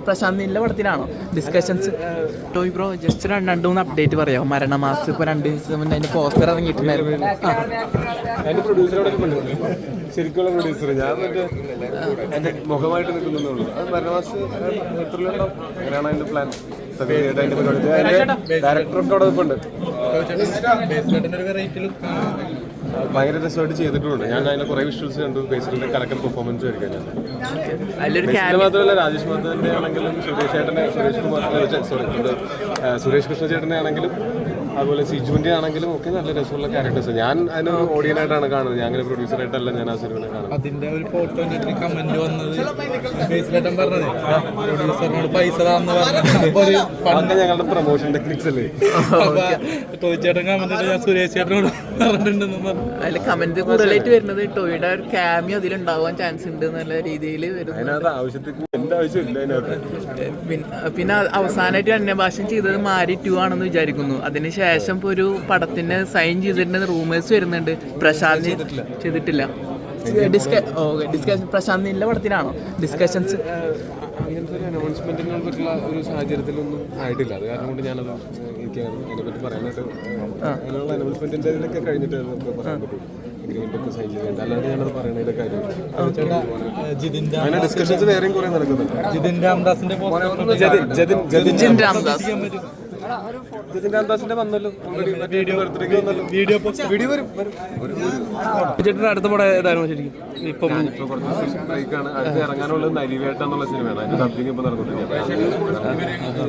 പ്രശാന്ത് നീലിന്റെ പടത്തിനാണോ ഡിസ്കഷൻസ്? ടോയ് ബ്രോ ജസ്റ്റ് രണ്ട് മൂന്ന് അപ്ഡേറ്റ് പറയാമോ? മരണമാസ് ഇപ്പോൾ 2 ദിവസം മുന്നേ അതിന്റെ പോസ്റ്റർ ഇറങ്ങിയിട്ടുണ്ടായിരുന്നു. അതിന്റെ പ്രൊഡ്യൂസറോടെ ശരിക്കുള്ള പ്രൊഡ്യൂസർ ഞാൻ മറ്റേ എന്റെ മുഖമായിട്ട് നിൽക്കുന്നുള്ളൂ. അത് മരണമാസ് ഏപ്രിലുണ്ടാവും. അങ്ങനെയാണ് അതിന്റെ പ്ലാൻ. അതിന്റെ പരിപാടി അതിന്റെ ഡയറക്ടറൊക്കെ അവിടെ നിൽപ്പുണ്ട്. ഭയങ്കര രസമായിട്ട് ചെയ്തിട്ടുണ്ട്. ഞാൻ അതിന്റെ കുറെ വിഷ്വൽസ് കണ്ടു. ബേസിലിന്റെ കലക്കൽ പെർഫോമൻസ് ആയിരിക്കും ഞാൻ മാത്രമല്ല രാജേഷ് മാധവന്റെ ആണെങ്കിലും സുരേഷ് കൃഷ്ണ ചേട്ടനെ ആണെങ്കിലും അതുപോലെ സിജുവിന്റെ ആണെങ്കിലും ഒക്കെ നല്ല രസമുള്ള ക്യാരക്ടേഴ്സ്. ഞാൻ അതിന് ഓഡിയനായിട്ടാണ് കാണുന്നത്. ഞാൻ അങ്ങനെ പ്രൊഡ്യൂസറായിട്ടല്ല ഞാൻ ആ സിനിമ കാണുന്നത്. അതിന്റെ ഒരു ഫോട്ടോ കമന്റ് വന്നത് ബേസിലേട്ടൻ പറഞ്ഞത് പ്രൊഡ്യൂസറിനോട് പൈസ അതൊക്കെ ഞങ്ങളുടെ പ്രൊമോഷൻ ടെക്നിക്സ് അല്ലേ. ടോയ്ച്ചേട്ടൻ കമന്റ് ഞാൻ സുരേഷ് ചേട്ടനോട് പറഞ്ഞിട്ടുണ്ടെന്ന് പറഞ്ഞു. അതിൽ കമന്റ് കൂടുതലായിട്ട് വരുന്നത് ടോയുടെ ഒരു ക്യാമിയോ അതിലുണ്ടാവാൻ ചാൻസ് ഉണ്ട് എന്നുള്ള രീതിയിൽ അതിനകത്ത് ആവശ്യത്തിന് എന്റെ ആവശ്യമില്ല അതിനകത്ത്. പിന്നെ അവസാനമായിട്ട് അന്യഭാഷം ചെയ്തത് മാരി 2 ആണെന്ന് വിചാരിക്കുന്നു. അതിനുശേഷം ഇപ്പോൾ ഒരു പടത്തിന് സൈൻ ചെയ്തിട്ടുണ്ട് റൂമേഴ്സ് വരുന്നുണ്ട്. പ്രശാന്ത് ചെയ്തിട്ടില്ല. പ്രശാന്ത് നീലിന്റെ പടത്തിനാണോ ഡിസ്കഷൻസ്? അങ്ങനത്തെ ഒരു അനൗൺസ്മെന്റിനുള്ള ഒരു സാഹചര്യത്തിലൊന്നും ആയിട്ടില്ല. അത് കാരണം കൊണ്ട് ഞാനത് എനിക്ക് അതിനെപ്പറ്റി പറയാനായിട്ട് അതിനുള്ള അനൗൺസ്മെന്റിന്റെ ഇതിലൊക്കെ കഴിഞ്ഞിട്ട് നമുക്ക് പറയാൻ പറ്റും. അഗ്രിമെന്റ് ഒക്കെ സൈൻ ചെയ്യേണ്ട. അല്ലാണ്ട് ഞാനത് പറയുന്നതിന്റെ കാര്യം അങ്ങനെ ഡിസ്കഷൻസ് വേറെയും കുറെ നടക്കുന്നുണ്ട്. ജിതിൻ രാംദാസിന്റെ രാംദാസിന്റെ വന്നല്ലോ വീഡിയോ വരും. അടുത്ത പടം ഏതായിരുന്നു ശരിക്കും? ഇപ്പം കുറച്ച് ബ്രേക്കാണ്. അടുത്ത് ഇറങ്ങാനുള്ളത് നരിവേട്ട എന്നുള്ള സിനിമയാണ്. അതിന്റെ ഡബിങ് ഇപ്പൊ നടന്നുകൊണ്ടിരിക്കുകയാണ്.